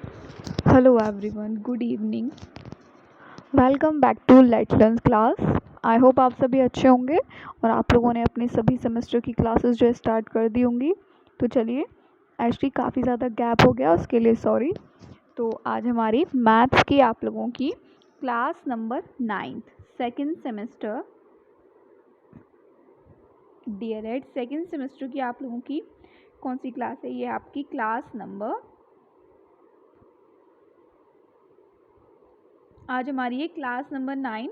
Hello everyone, good evening. Welcome back to let's learn class. I hope आप सभी अच्छे होंगे और आप लोगों ने अपने सभी सेमेस्टर की क्लासेस जो है स्टार्ट कर दी होंगी। तो चलिए, एक्चुअली काफ़ी ज़्यादा गैप हो गया, उसके लिए सॉरी। तो आज हमारी मैथ्स की आप लोगों की class number 9th second semester DElEd second semester की आप लोगों की कौन सी क्लास है? ये आपकी क्लास नंबर, आज हमारी ये क्लास नंबर 9।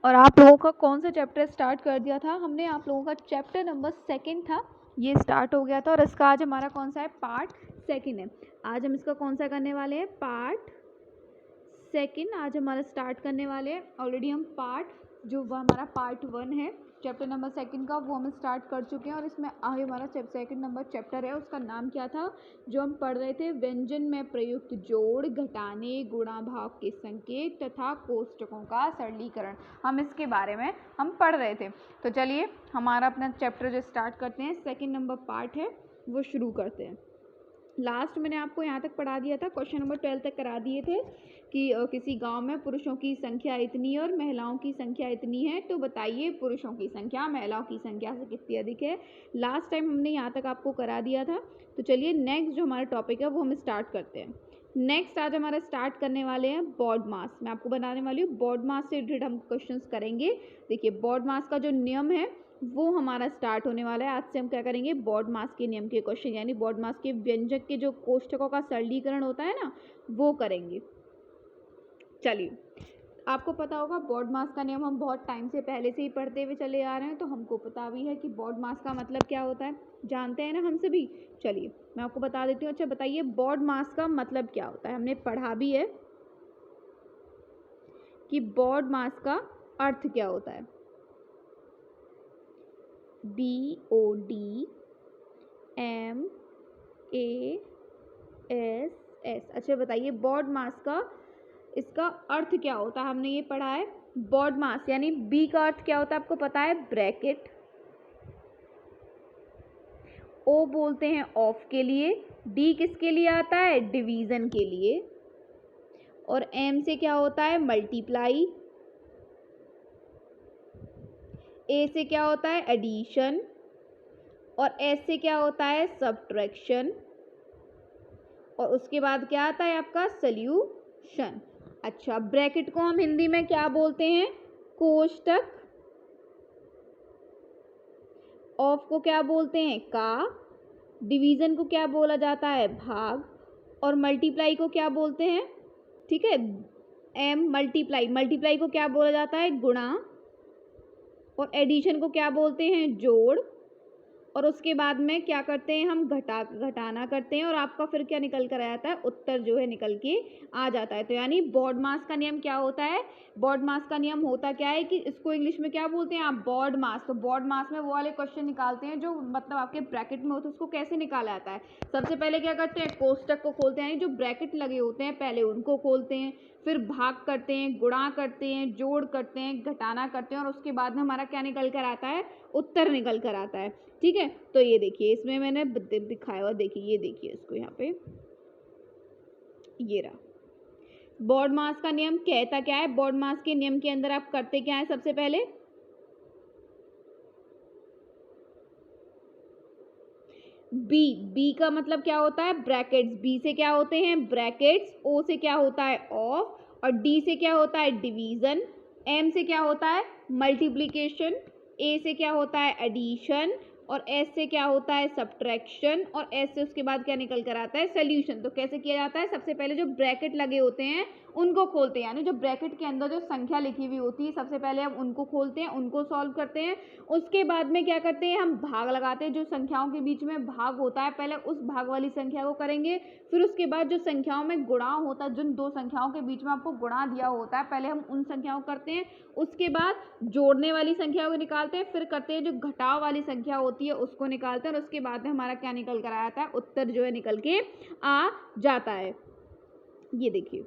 और आप लोगों का कौन सा चैप्टर स्टार्ट कर दिया था हमने? आप लोगों का चैप्टर नंबर 2 था, ये स्टार्ट हो गया था। और इसका आज हमारा कौन सा है? पार्ट 2 है। आज हम इसका कौन सा करने वाले हैं? पार्ट 2 आज हमारा स्टार्ट करने वाले हैं। ऑलरेडी हम जो हमारा पार्ट 1 है चैप्टर नंबर 2 का, वो हम स्टार्ट कर चुके हैं। और इसमें आगे हमारा सेकंड नंबर चैप्टर है, उसका नाम क्या था जो हम पढ़ रहे थे? व्यंजन में प्रयुक्त जोड़, घटाने, गुणा भाग के संकेत तथा कोष्टकों का सरलीकरण, हम इसके बारे में हम पढ़ रहे थे। तो चलिए हमारा अपना चैप्टर जो स्टार्ट करते हैं, सेकेंड नंबर पार्ट है वो शुरू करते हैं। लास्ट मैंने आपको यहाँ तक पढ़ा दिया था, क्वेश्चन नंबर 12 तक करा दिए थे कि किसी गांव में पुरुषों की संख्या इतनी और महिलाओं की संख्या इतनी है, तो बताइए पुरुषों की संख्या महिलाओं की संख्या से कितनी अधिक है। लास्ट टाइम हमने यहाँ तक आपको करा दिया था। तो चलिए नेक्स्ट जो हमारा टॉपिक है वो हम स्टार्ट करते हैं। नेक्स्ट आज हमारा स्टार्ट करने वाले हैं बॉड मास। मैं आपको बनाने वाली हूँ बॉड मास से रिलेटेड हम क्वेश्चंस करेंगे। देखिए बॉड मास का जो नियम है वो हमारा स्टार्ट होने वाला है। आज से हम क्या करेंगे? बॉड मास के नियम के क्वेश्चन, यानी बॉड मास के व्यंजक के जो कोष्टकों का सरलीकरण होता है ना, वो करेंगे। चलिए, आपको पता होगा बॉड मास का नियम हम बहुत टाइम से पहले से ही पढ़ते हुए चले आ रहे हैं, तो हमको पता भी है कि बॉड मास का मतलब क्या होता है, जानते हैं ना हम सभी। चलिए मैं आपको बता देती हूँ। अच्छा बताइए बॉड मास का मतलब क्या होता है? हमने पढ़ा भी है कि बॉड मास का अर्थ क्या होता है। BODMASS। अच्छा बताइए बॉड मास का इसका अर्थ क्या होता है? हमने ये पढ़ा है बॉड मास यानी बी का अर्थ क्या होता है आपको पता है? ब्रैकेट। ओ बोलते हैं ऑफ के लिए, डी किसके लिए आता है? डिवीजन के लिए। और एम से क्या होता है? मल्टीप्लाई। ए से क्या होता है? एडिशन। और एस से क्या होता है? सब्ट्रैक्शन। और उसके बाद क्या आता है आपका? सॉल्यूशन। अच्छा ब्रैकेट को हम हिंदी में क्या बोलते हैं? कोष्टक। ऑफ को क्या बोलते हैं? का। डिवीजन को क्या बोला जाता है? भाग। और मल्टीप्लाई को क्या बोलते हैं? ठीक है, एम मल्टीप्लाई। मल्टीप्लाई को क्या बोला जाता है? गुणा। और एडिशन को क्या बोलते हैं? जोड़। और उसके बाद में क्या करते हैं? हम घटाना करते हैं। और आपका फिर क्या निकल कर आ जाता है? उत्तर जो है निकल के आ जाता है। तो यानी बॉड मास का नियम क्या होता है? बॉड मास का नियम होता क्या है कि इसको इंग्लिश में क्या बोलते हैं आप? बॉड मास। तो बॉड मास में वो वाले क्वेश्चन निकालते हैं जो मतलब आपके ब्रैकेट में होते हैं, उसको कैसे निकाला जाता है? सबसे पहले क्या करते हैं? कोष्टक को खोलते हैं, यानी जो ब्रैकेट लगे होते हैं पहले उनको खोलते हैं, फिर भाग करते हैं, गुणा करते हैं, जोड़ करते हैं, घटाना करते हैं, और उसके बाद में हमारा क्या निकल कर आता है? उत्तर निकल कर आता है। ठीक है, तो ये देखिए इसमें मैंने दिखाया हुआ, देखिए ये देखिए इसको यहाँ पे, ये रहा। बॉड मास का नियम कहता क्या है? बॉड मास के नियम के अंदर आप करते क्या है? सबसे पहले बी का मतलब क्या होता है? ब्रैकेट्स। बी से क्या होते हैं? ब्रैकेट्स। ओ से क्या होता है? ऑफ। और डी से क्या होता है? डिवीजन। एम से क्या होता है? मल्टीप्लिकेशन। ए से क्या होता है? एडिशन। और एस से क्या होता है? सब्ट्रैक्शन। और एस से उसके बाद क्या निकल कर आता है? सोल्यूशन। तो कैसे किया जाता है? सबसे पहले जो ब्रैकेट लगे होते हैं उनको खोलते हैं, यानी जो ब्रैकेट के अंदर जो संख्या लिखी हुई होती है सबसे पहले हम उनको खोलते हैं, उनको सॉल्व करते हैं। उसके बाद में क्या करते हैं? हम भाग लगाते हैं। जो संख्याओं के बीच में भाग होता है पहले उस भाग वाली संख्या को करेंगे। फिर उसके बाद जो संख्याओं में गुणा होता है, जिन दो संख्याओं के बीच में आपको गुणा दिया होता है पहले हम उन संख्याओं को करते हैं। उसके बाद जोड़ने वाली संख्या को निकालते हैं, फिर करते हैं जो घटाव वाली संख्या होती है उसको निकालते हैं। और उसके बाद में हमारा क्या निकल कर आता है? उत्तर जो है निकल के आ जाता है। ये देखिए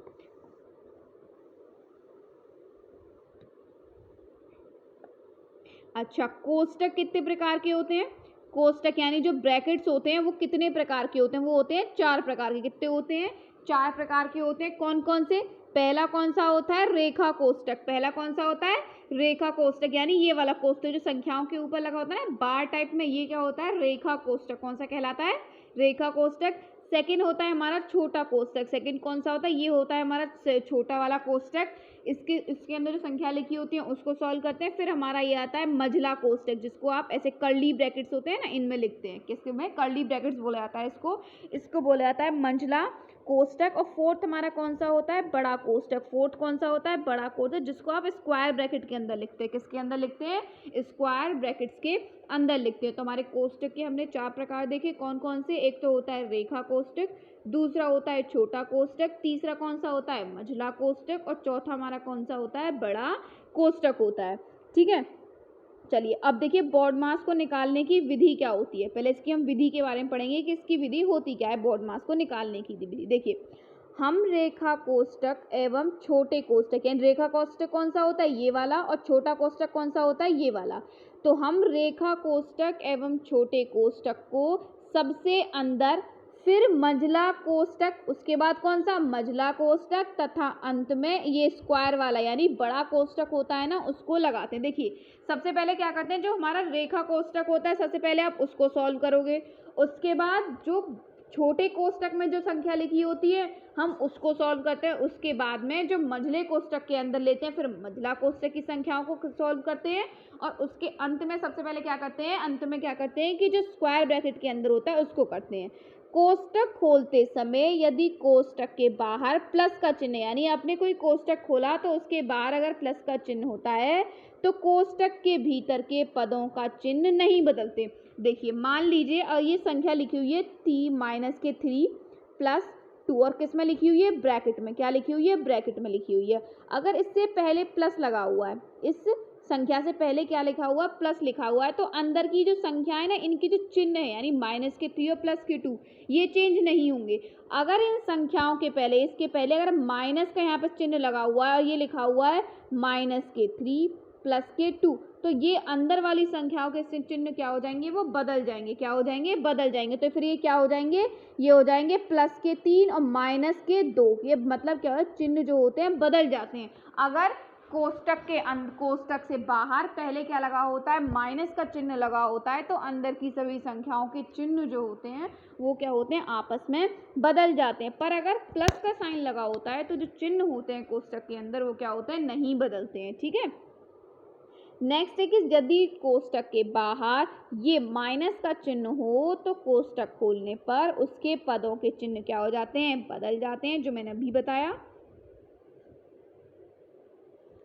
अच्छा, कोष्टक कितने प्रकार के होते हैं? कोष्टक यानी जो ब्रैकेट्स होते हैं वो कितने प्रकार के होते हैं? वो होते हैं 4 प्रकार के। कितने होते हैं? 4 प्रकार के होते हैं। कौन कौन से? पहला कौन सा होता है? रेखा कोष्टक। पहला कौन सा होता है? रेखा कोष्टक, यानी ये वाला कोष्टक जो संख्याओं के ऊपर लगा होता है ना बार टाइप में, ये क्या होता है? रेखा कोष्टक। कौन सा कहलाता है? रेखा कोष्टक। सेकंड होता है हमारा छोटा कोष्टक। सेकंड कौन सा होता है? ये होता है हमारा छोटा वाला कोष्टक। इसके अंदर जो संख्या लिखी होती है उसको सॉल्व करते हैं। फिर हमारा ये आता है मंझला कोष्टक, जिसको आप ऐसे कर्ली ब्रैकेट्स होते हैं ना इनमें लिखते हैं। किसके में? कर्ली ब्रैकेट्स बोला जाता है इसको बोला जाता है मंझला कोष्टक। और फोर्थ हमारा कौन सा होता है? बड़ा कोष्टक। फोर्थ कौन सा होता है? बड़ा कोष्टक, जिसको आप स्क्वायर ब्रैकेट के अंदर लिखते हैं। किसके अंदर लिखते हैं? स्क्वायर ब्रैकेट्स के अंदर लिखते हैं। तो हमारे कोष्टक के हमने 4 प्रकार देखे। कौन कौन से? एक तो होता है रेखा कोष्टक, दूसरा होता है छोटा कोष्टक, तीसरा कौन सा होता है? मंझला कोष्टक, और चौथा हमारा कौन सा होता है? बड़ा कोष्टक होता है। ठीक है, चलिए अब देखिए बोर्ड मास को निकालने की विधि क्या होती है। पहले इसकी हम विधि के बारे में पढ़ेंगे कि इसकी विधि होती क्या है बोर्ड मास को निकालने की विधि। देखिए, हम रेखा कोष्टक एवं छोटे कोष्टक, यानी रेखा कोष्टक कौन सा होता है? ये वाला, और छोटा कोष्टक कौन सा होता है? ये वाला। तो हम रेखा कोष्टक एवं छोटे कोष्टक को सबसे अंदर, फिर मंझला कोष्टक, उसके बाद कौन सा? मंझला कोष्टक, तथा अंत में ये स्क्वायर वाला यानी बड़ा कोष्टक होता है ना, उसको लगाते हैं। देखिए, सबसे पहले क्या करते हैं, जो हमारा रेखा कोष्टक होता है सबसे पहले आप उसको सॉल्व करोगे। उसके बाद जो छोटे कोष्टक में जो संख्या लिखी होती है हम उसको सॉल्व करते हैं। उसके बाद में जो मंझले कोष्टक के अंदर लेते हैं, फिर मंझला कोष्टक की संख्याओं को सॉल्व करते हैं। और उसके अंत में सबसे पहले क्या करते हैं? अंत में क्या करते हैं कि जो स्क्वायर ब्रैकेट के अंदर होता है उसको करते हैं। कोष्टक खोलते समय यदि कोष्टक के बाहर प्लस का चिन्ह, यानी आपने कोई कोष्टक खोला तो उसके बाहर अगर प्लस का चिन्ह होता है तो कोष्टक के भीतर के पदों का चिन्ह नहीं बदलते। देखिए, मान लीजिए ये संख्या लिखी हुई है -3 प्लस 2, और किस में लिखी हुई है? ब्रैकेट में। क्या लिखी हुई है? ब्रैकेट में लिखी हुई है। अगर इससे पहले प्लस लगा हुआ है, इस संख्या से पहले क्या लिखा हुआ? प्लस लिखा हुआ है, तो अंदर की जो संख्या है ना, इनकी जो चिन्ह है यानी -3 और +2 ये चेंज नहीं होंगे। अगर इन संख्याओं के पहले, इसके पहले अगर माइनस का यहाँ पर चिन्ह लगा हुआ है और ये लिखा हुआ है -3 +2, तो ये अंदर वाली संख्याओं के चिन्ह क्या हो जाएंगे? वो बदल जाएंगे। क्या हो जाएंगे? बदल जाएंगे। तो फिर ये क्या हो जाएंगे? ये हो जाएंगे +3 और -2। ये मतलब क्या है? चिन्ह जो होते हैं बदल जाते हैं। अगर कोष्टक से बाहर पहले क्या लगा होता है? माइनस का चिन्ह लगा होता है, तो अंदर की सभी संख्याओं के चिन्ह जो होते हैं वो क्या होते हैं? आपस में बदल जाते हैं। पर अगर प्लस का साइन लगा होता है तो जो चिन्ह होते हैं कोष्टक के अंदर वो क्या होते हैं? नहीं बदलते हैं। ठीक है, नेक्स्ट है कि यदि कोष्टक के बाहर ये माइनस का चिन्ह हो तो कोष्टक खोलने पर उसके पदों के चिन्ह क्या हो जाते हैं? बदल जाते हैं, जो मैंने अभी बताया।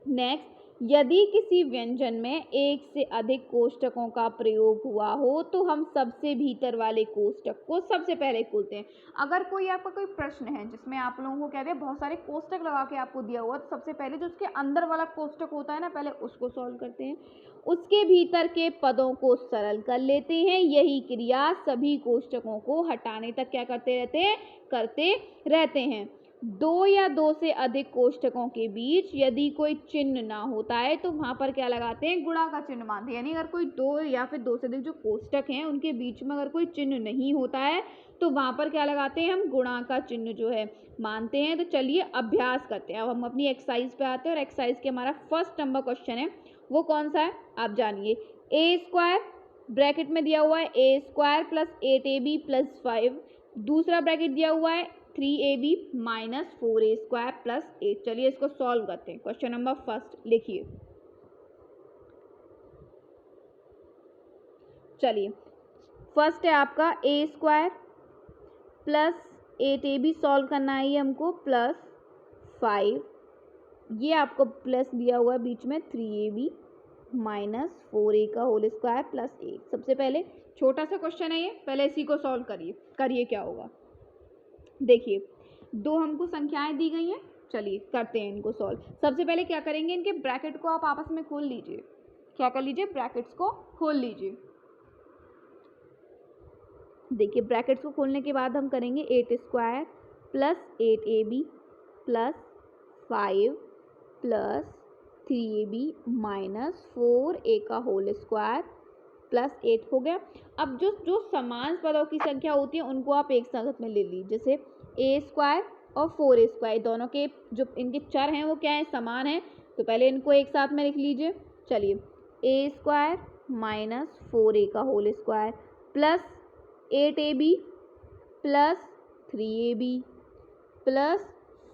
नेक्स्ट, यदि किसी व्यंजन में एक से अधिक कोष्टकों का प्रयोग हुआ हो तो हम सबसे भीतर वाले कोष्टक को सबसे पहले खोलते हैं। अगर कोई आपका कोई प्रश्न है जिसमें आप लोगों को कहते हैं बहुत सारे कोष्टक लगा के आपको दिया हुआ, तो सबसे पहले जो उसके अंदर वाला कोष्टक होता है ना, पहले उसको सॉल्व करते हैं। उसके भीतर के पदों को सरल कर लेते हैं। यही क्रिया सभी कोष्टकों को हटाने तक क्या करते रहते हैं। 2 या 2 से अधिक कोष्टकों के बीच यदि कोई चिन्ह ना होता है तो वहाँ पर क्या लगाते हैं? गुणा का चिन्ह मानते हैं। यानी अगर कोई 2 या फिर 2 से अधिक जो कोष्टक हैं उनके बीच में अगर कोई चिन्ह नहीं होता है तो वहाँ पर क्या लगाते हैं? हम गुणा का चिन्ह जो है मानते हैं। तो चलिए अभ्यास करते हैं। अब हम अपनी एक्सरसाइज पे आते हैं और एक्सरसाइज के हमारा फर्स्ट नंबर क्वेश्चन है, वो कौन सा है आप जानिए। a² ब्रैकेट में दिया हुआ है a² + 8ab + 5, दूसरा ब्रैकेट दिया हुआ है 3ab - 4a² + 8। चलिए इसको सॉल्व करते हैं। क्वेश्चन नंबर फर्स्ट लिखिए। चलिए, फर्स्ट है आपका a² + 8ab सॉल्व करना है ये हमको, +5, ये आपको प्लस दिया हुआ है बीच में 3ab - 4a² + 8। सबसे पहले छोटा सा क्वेश्चन है ये, पहले इसी को सॉल्व करिए क्या होगा। देखिए, 2 हमको संख्याएं दी गई हैं, चलिए करते हैं इनको सॉल्व। सबसे पहले क्या करेंगे, इनके ब्रैकेट को आप आपस में खोल लीजिए। क्या कर लीजिए? ब्रैकेट्स को खोल लीजिए। देखिए, ब्रैकेट्स को खोलने के बाद हम करेंगे 8² + 8ab + 5 + 3ab - 4a² + 8 हो गया। अब जो समान पदों की संख्या होती है उनको आप एक साथ में ले लीजिए। जैसे a² और 4a²। दोनों के जो इनके चर हैं वो क्या है, समान है, तो पहले इनको एक साथ में लिख लीजिए। चलिए, a² माइनस 4a का whole square plus 8ab plus 3ab plus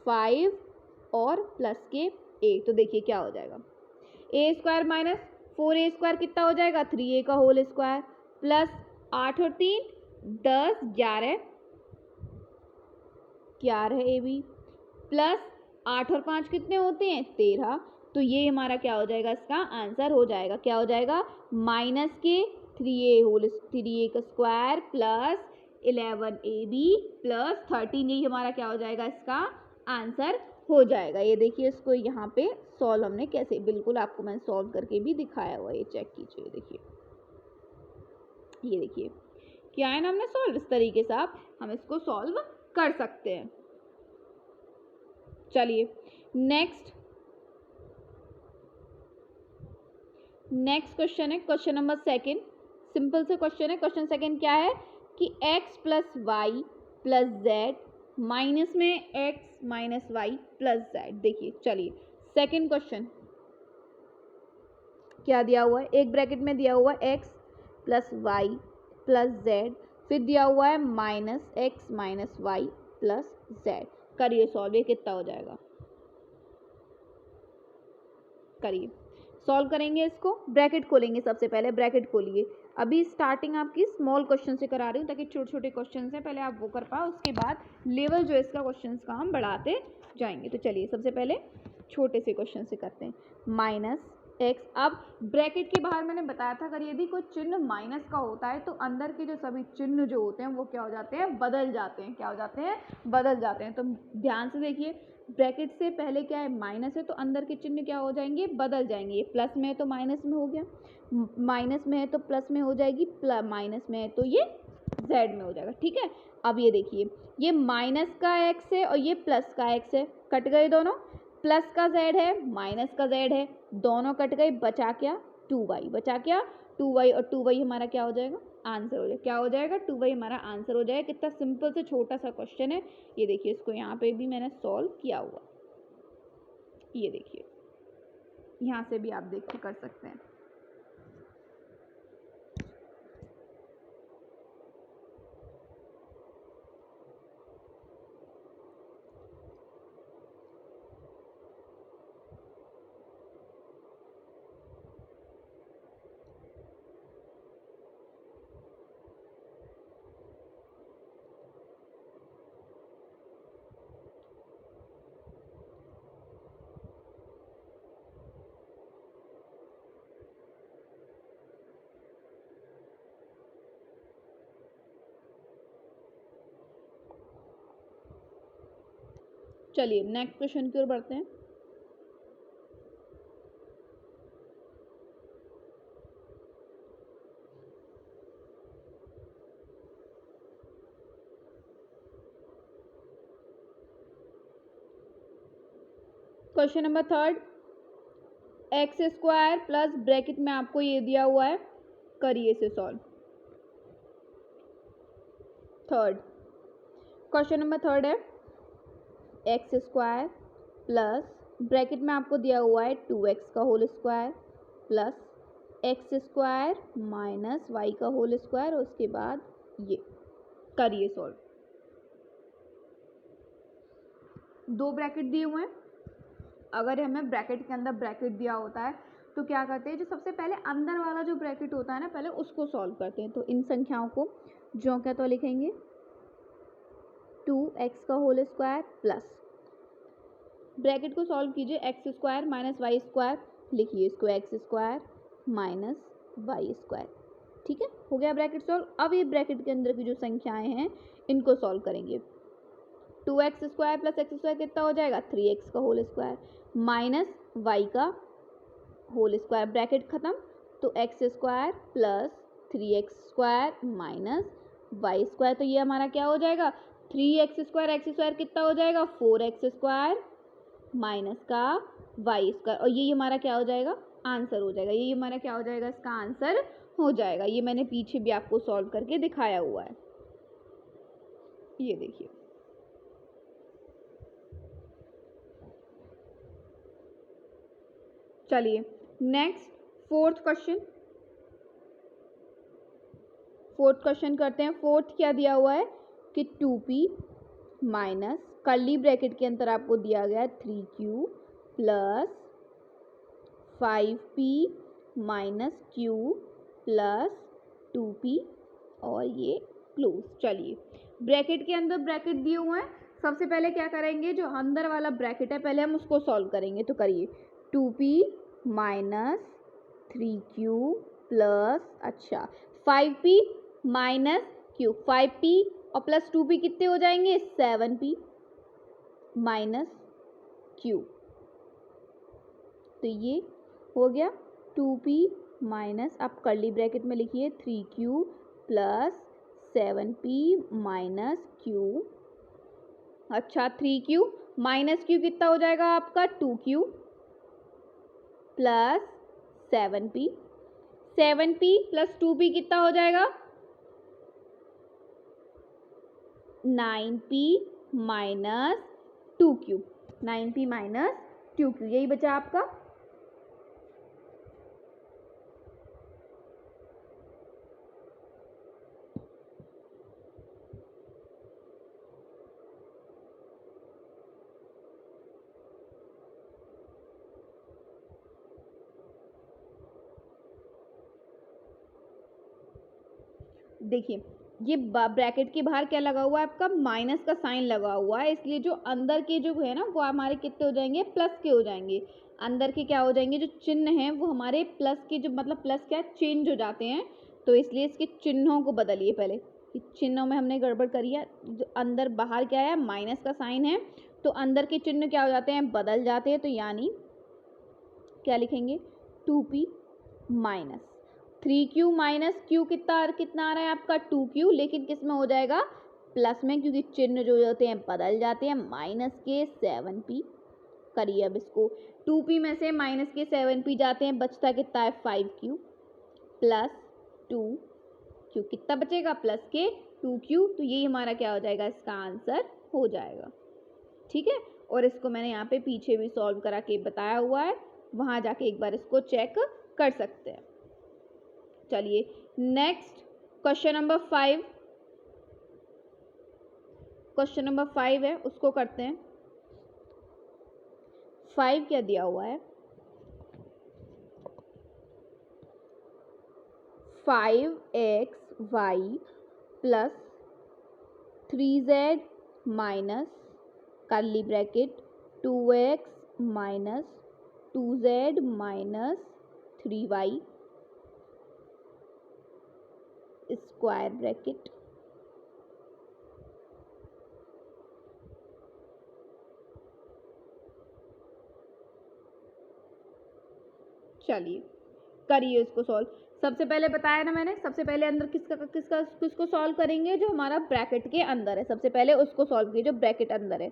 5 और प्लस के 8। तो देखिए क्या हो जाएगा, a² माइनस 4a² कितना हो जाएगा, 3a का होल स्क्वायर प्लस 8 और 3 10 11 ab प्लस 8 और 5 कितने होते हैं, 13। तो ये हमारा क्या हो जाएगा, इसका आंसर हो जाएगा, क्या हो जाएगा, माइनस के 3a का स्क्वायर प्लस 11ab प्लस 13। यही हमारा क्या हो जाएगा, इसका आंसर हो जाएगा। ये देखिए, इसको यहाँ पे सॉल्व हमने कैसे, बिल्कुल आपको मैंने सॉल्व करके भी दिखाया हुआ है, ये चेक कीजिए। देखिए, ये देखिए क्या है ना, हमने सॉल्व इस तरीके से हम इसको सॉल्व कर सकते हैं। चलिए नेक्स्ट क्वेश्चन है, क्वेश्चन नंबर सेकंड। सिंपल से क्वेश्चन है। क्वेश्चन सेकंड क्या है कि x plus Y plus Z minus में x minus Y plus Z. देखिए, चलिए सेकंड क्वेश्चन क्या दिया हुआ है, एक ब्रैकेट में दिया हुआ है x plus Y plus Z, फिर दिया हुआ है minus x minus Y plus Z. करिए सॉल्व, ये कितना हो जाएगा, करिए सॉल्व करेंगे इसको। ब्रैकेट खोलेंगे, सबसे पहले ब्रैकेट खोलिए। अभी स्टार्टिंग आपकी स्मॉल क्वेश्चन से करा रही हूँ ताकि छोटे छोटे क्वेश्चन हैं पहले आप वो कर पाओ, उसके बाद लेवल जो है इसका क्वेश्चन का हम बढ़ाते जाएंगे। तो चलिए सबसे पहले छोटे से क्वेश्चन से करते हैं। माइनस एक्स, अब ब्रैकेट के बाहर मैंने बताया था अगर यदि कोई चिन्ह माइनस का होता है तो अंदर के जो सभी चिन्ह जो होते हैं वो क्या हो जाते हैं, बदल जाते हैं। क्या हो जाते हैं, बदल जाते हैं। तो ध्यान से देखिए, ब्रैकेट से पहले क्या है, माइनस है, तो अंदर के चिन्ह क्या हो जाएंगे, बदल जाएंगे। ये प्लस में है तो माइनस में हो गया, माइनस में है तो प्लस में हो जाएगी, माइनस में है तो ये जेड में हो जाएगा। ठीक है, अब ये देखिए, ये माइनस का एक्स है और ये प्लस का एक्स है, कट गए दोनों। प्लस का जेड है, माइनस का जेड है, दोनों कट गए, बचा क्या, 2y, बचा क्या, 2y, और 2y हमारा क्या हो जाएगा, आंसर हो जाएगा। क्या हो जाएगा, 2y हमारा आंसर हो जाएगा। कितना सिंपल से छोटा सा क्वेश्चन है। ये देखिए, इसको यहाँ पे भी मैंने सॉल्व किया हुआ, ये देखिए, यहाँ से भी आप देख के कर सकते हैं। चलिए नेक्स्ट क्वेश्चन की ओर बढ़ते हैं। Question number third, X square plus bracket में आपको ये दिया हुआ है, करिए इसे solve. Third question number third है एक्स स्क्वायर प्लस ब्रैकेट में आपको दिया हुआ है 2x का whole square plus X square minus Y का होल स्क्वायर, और उसके बाद ये, करिए सॉल्व। दो ब्रैकेट दिए हुए हैं, अगर हमें ब्रैकेट के अंदर ब्रैकेट दिया होता है तो क्या करते हैं, जो सबसे पहले अंदर वाला जो ब्रैकेट होता है ना, पहले उसको सॉल्व करते हैं। तो इन संख्याओं को जो क्या तो लिखेंगे, 2x का होल स्क्वायर प्लस, ब्रैकेट को सॉल्व कीजिए, X square minus Y square, लिखिए इसको X square minus Y square. ठीक है, हो गया ब्रैकेट सॉल्व। अब ये ब्रैकेट के अंदर की जो संख्याएं हैं इनको सॉल्व करेंगे। 2x square plus X square कितना हो जाएगा, 3x का होल स्क्वायर माइनस वाई का होल स्क्वायर, ब्रैकेट खत्म, तो X square plus 3x square minus Y square. तो ये हमारा क्या हो जाएगा, 3x स्क्वायर कितना हो जाएगा, 4x स्क्वायर माइनस का वाई स्क्वायर, और ये हमारा क्या हो जाएगा, आंसर हो जाएगा। ये हमारा क्या हो जाएगा, इसका आंसर हो जाएगा। ये मैंने पीछे भी आपको सॉल्व करके दिखाया हुआ है, ये देखिए। चलिए नेक्स्ट फोर्थ क्वेश्चन करते हैं। फोर्थ क्या दिया हुआ है कि 2p माइनस कर्ली ब्रैकेट के अंदर आपको दिया गया है 3q plus 5p minus q plus 2p और ये क्लोज। चलिए ब्रैकेट के अंदर ब्रैकेट दिए हुए हैं, सबसे पहले क्या करेंगे, जो अंदर वाला ब्रैकेट है पहले हम उसको सॉल्व करेंगे। तो करिए 2p minus 3q plus 5p minus q, 5p और प्लस 2p कितने हो जाएंगे 7p माइनस q। तो ये हो गया 2p माइनस, आप कर्ली ब्रैकेट में लिखिए 3q plus 7p minus q। 3q minus q कितना हो जाएगा आपका 2q plus 7p, 7p plus 2p कितना हो जाएगा 9p minus 2q, 9p minus 2q, यही बचा आपका। देखिए ये ब्रैकेट के बाहर क्या लगा हुआ है आपका, माइनस का साइन लगा हुआ है, इसलिए जो अंदर के जो है ना वो हमारे कितने हो जाएंगे प्लस के हो जाएंगे। अंदर के क्या हो जाएंगे, जो चिन्ह हैं वो हमारे प्लस के, जो मतलब प्लस क्या चेंज हो जाते हैं। तो इसलिए इसके चिन्हों को बदलिए पहले, चिन्हों में हमने गड़बड़ करी है। जो अंदर बाहर क्या है माइनस का साइन है, तो अंदर के चिन्ह क्या हो जाते हैं बदल जाते हैं। तो यानी क्या लिखेंगे 2p minus 3q minus q कितना आ रहा है आपका 2q, लेकिन किस में हो जाएगा प्लस में, क्योंकि चिन्ह जो होते हैं बदल जाते हैं। माइनस के 7p करिए, अब इसको 2p में से माइनस के 7p जाते हैं, बचता कितना है 5q प्लस 2q, कितना बचेगा प्लस के 2q। तो यही हमारा क्या हो जाएगा, इसका आंसर हो जाएगा। ठीक है, और इसको मैंने यहाँ पे पीछे भी सॉल्व करा के बताया हुआ है, वहां जाके एक बार इसको चेक कर सकते हैं। चलिए नेक्स्ट क्वेश्चन नंबर 5 है, उसको करते हैं। 5 क्या दिया हुआ है, 5xy plus 3z minus curly bracket 2x minus 2z minus 3y square bracket. चलिए करिए इसको सॉल्व। सबसे पहले बताया ना मैंने, सबसे पहले अंदर किसको सॉल्व करेंगे, जो हमारा ब्रैकेट के अंदर है, सबसे पहले उसको सॉल्व कीजिए जो ब्रैकेट अंदर है।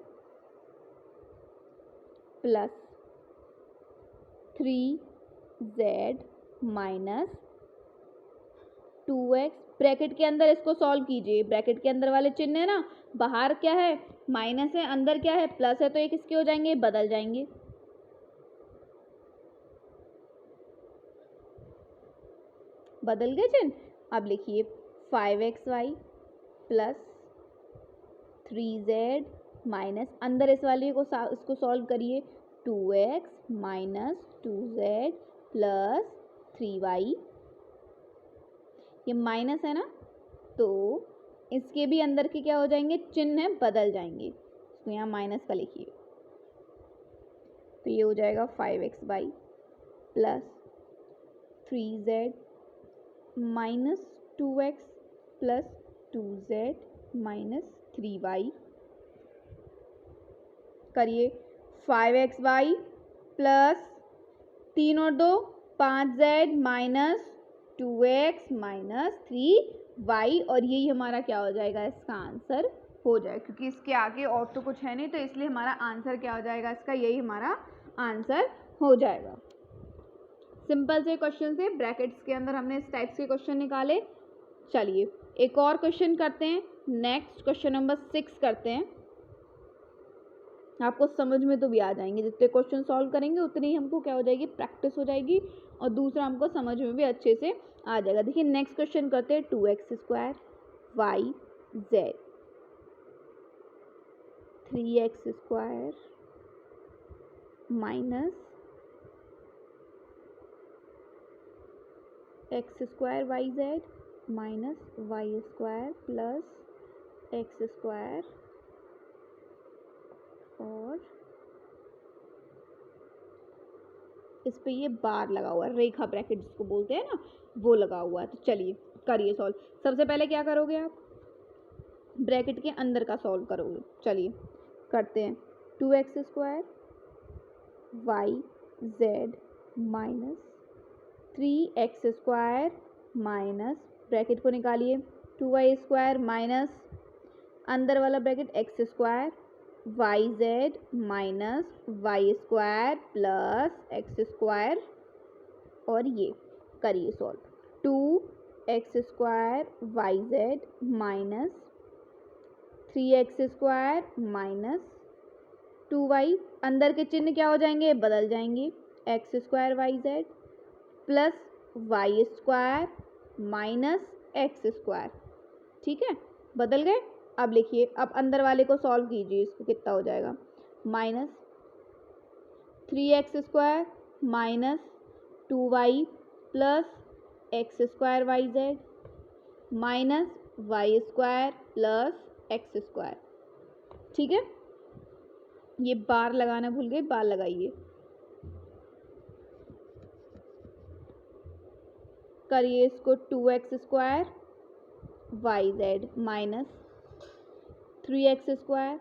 Plus 3z minus 2x, bracket के अंदर इसको सॉल्व कीजिए। ब्रैकेट के अंदर वाले चिन्ह है ना, बाहर क्या है माइनस है, अंदर क्या है प्लस है, तो ये किसके हो जाएंगे बदल जाएंगे। बदल गए चिन्ह। अब लिखिए 5xy प्लस 3z माइनस, अंदर इस वाले को इसको सॉल्व करिए 2x minus 2z plus 3y, ये माइनस है ना, तो इसके भी अंदर के क्या हो जाएंगे चिन्ह है बदल जाएंगे, तो यहाँ माइनस का लिखिए। तो ये हो जाएगा 5xy plus 3z minus 2x plus 2z minus 3y। करिए 5xy प्लस 3 और 2 5z minus 2x minus 3y, और यही हमारा क्या हो जाएगा इसका आंसर हो जाएगा, क्योंकि इसके आगे और तो कुछ है नहीं, तो इसलिए हमारा आंसर क्या हो जाएगा इसका, यही हमारा आंसर हो जाएगा। सिंपल से क्वेश्चन से ब्रैकेट्स के अंदर हमने इस टाइप के क्वेश्चन निकाले। चलिए एक और क्वेश्चन करते हैं, नेक्स्ट क्वेश्चन नंबर 6 करते हैं। आपको समझ में तो भी आ जाएंगे, जितने क्वेश्चन सॉल्व करेंगे उतनी ही हमको क्या हो जाएगी, प्रैक्टिस हो जाएगी, और दूसरा हमको समझ में भी अच्छे से आ जाएगा। देखिए नेक्स्ट क्वेश्चन करते हैं, 2x² y z 3x² minus x² yz minus y² plus x² और इस पे ये बार लगा हुआ है, रेखा ब्रैकेट जिसको बोलते हैं ना, वो लगा हुआ है। तो चलिए करिए सॉल्व। सबसे पहले क्या करोगे आप, ब्रैकेट के अंदर का सॉल्व करोगे। चलिए करते हैं, 2x² yz minus 3x² minus, bracket को निकालिए, 2y² माइनस अंदर वाला bracket x² yz minus y² plus x² और ये करिए solve, 2x² yz minus 3x² minus 2y, अंदर के चिन्ह क्या हो जाएंगे, बदल जाएंगे, x² yz plus y² minus x², ठीक है, बदल गए। अब लिखिए, अब अंदर वाले को सॉल्व कीजिए, इसको कितना हो जाएगा, minus 3x² minus 2y plus x² yz minus y² plus x², ठीक है। ये बार लगाना भूल गए, बार लगाइए, करिए इसको, 2x² yz minus 3x²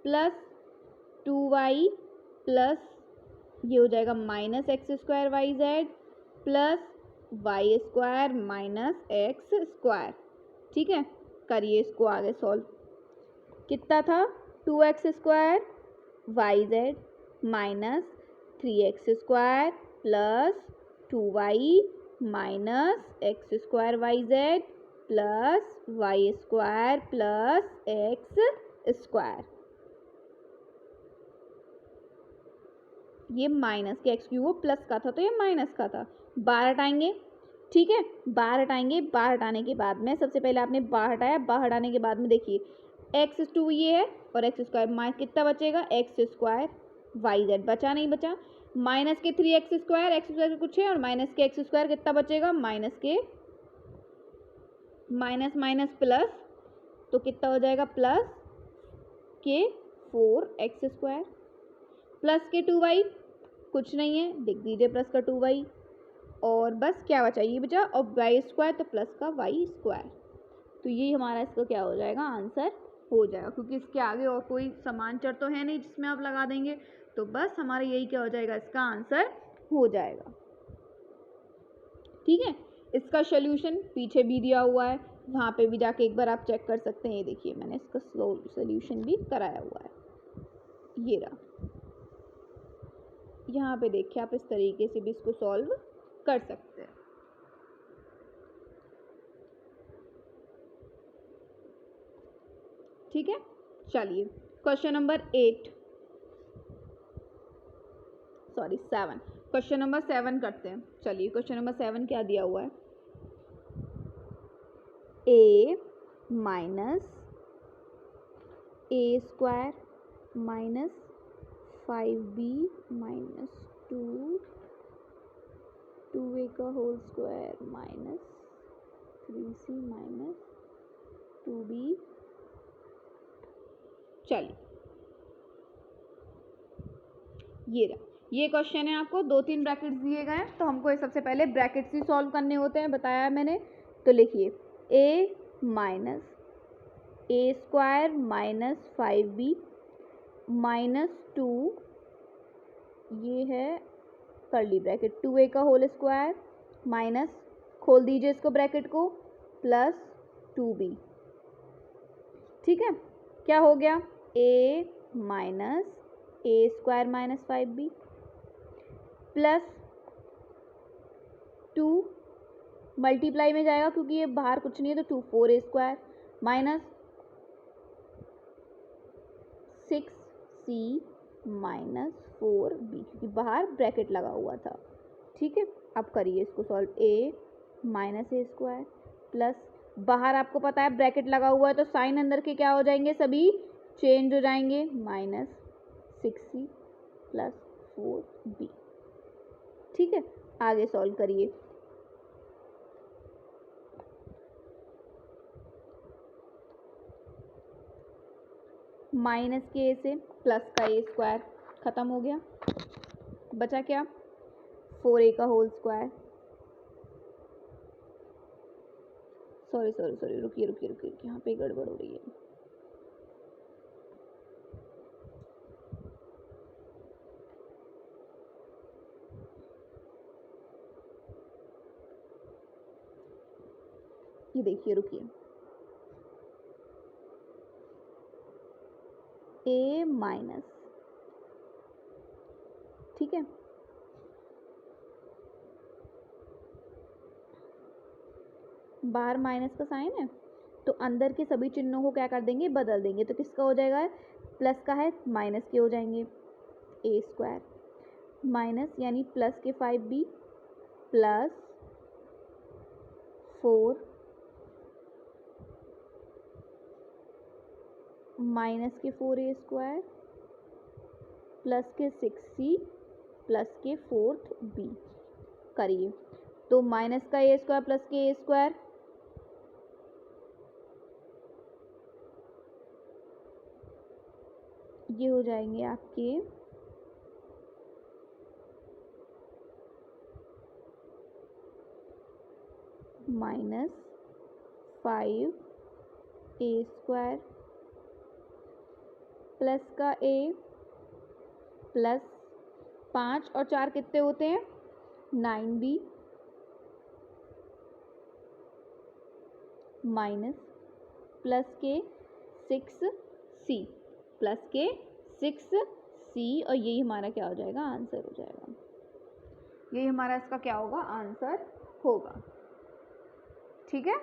plus 2y plus ये हो जाएगा minus x² yz plus y² minus x², ठीक है। करिए इसको आगे सॉल्व, कितना था, 2x² yz minus 3x² plus 2y minus x² yz plus y² plus x², ये माइनस के x क्यूब वो प्लस का था तो ये माइनस का था, बार हटाएंगे, ठीक है, बार हटाएंगे। बार हटाने के बाद में सबसे पहले आपने बार हटाया, बार हटाने के बाद में देखिए x2 ये है और x² माइनस कितना बचेगा, x² yz बचा, नहीं बचा, माइनस के 3x² x² कुछ है और माइनस के x² कितना बचेगा, माइनस के माइनस माइनस प्लस, तो कितना हो जाएगा, प्लस के 4x² प्लस के 2y कुछ नहीं है, लिख दीजिए प्लस का 2y, और बस क्या बचा, ये बचा, और y² तो प्लस का y², तो ये हमारा इसका क्या हो जाएगा, आंसर हो जाएगा, क्योंकि इसके आगे और कोई समान चर तो है नहीं जिसमें आप लगा देंगे, तो बस हमारा यही क्या हो जाएगा, इसका आंसर हो जाएगा, ठीक है। इसका सोल्यूशन पीछे भी दिया हुआ है, वहाँ पे भी जाके एक बार आप चेक कर सकते हैं, ये देखिए मैंने इसका सोल्यूशन भी कराया हुआ है, ये रहा, यहाँ पे देखिए आप इस तरीके से भी इसको सॉल्व कर सकते हैं, ठीक है। चलिए क्वेश्चन नंबर 7 क्वेश्चन नंबर 7 करते हैं। चलिए क्वेश्चन नंबर 7 क्या दिया हुआ है, a minus a² minus 5b minus 2a का whole square minus 3c minus 2b, चलिए ये रहा, ये क्वेश्चन है, आपको 2-3 ब्रैकेट्स दिए गए हैं, तो हमको सबसे पहले ब्रैकेट्स ही सॉल्व करने होते हैं, बताया मैंने। तो लिखिए a minus a² minus 5b minus 2, ये है कर्ली ब्रैकेट, 2a का होल स्क्वायर माइनस, खोल दीजिए इसको ब्रैकेट को, प्लस 2b, ठीक है। क्या हो गया, a minus a² minus 5b plus 2 multiply में जाएगा क्योंकि ये बाहर कुछ नहीं है, तो 2 4a² माइनस 6 सी माइनस 4b, क्योंकि बाहर ब्रैकेट लगा हुआ था। ठीक है, अब करिए इसको solve. a minus A square plus, बाहर आपको पता है ब्रैकेट लगा हुआ है तो साइन अंदर के क्या हो जाएंगे, सभी चेंज हो जाएंगे, माइनस 6c प्लस 4b। ठीक है, आगे सॉल्व करिए। माइनस के ए से प्लस का ए स्क्वायर खत्म हो गया, बचा क्या, 4a का होल स्क्वायर। सॉरी रुकिए, यहाँ पे गड़बड़ हो रही है। ये देखिए, रुकिए, a माइनस, ठीक है, बाहर माइनस का साइन है तो अंदर के सभी चिन्हों को क्या कर देंगे, बदल देंगे। तो किसका हो जाएगा, प्लस का है, माइनस के हो जाएंगे, ए स्क्वायर माइनस यानी प्लस के 5b प्लस 4 माइनस के 4a स्क्वायर प्लस के 6c प्लस के 4b। करिए, तो माइनस का ए स्क्वायर प्लस के ए स्क्वायर, ये हो जाएंगे आपके माइनस 5 ए स्क्वायर प्लस का ए प्लस 5 और 4 कितने होते हैं, 9b माइनस प्लस के 6c प्लस के 6c, और यही हमारा क्या हो जाएगा, आंसर हो जाएगा। यही हमारा इसका क्या होगा, आंसर होगा। ठीक है,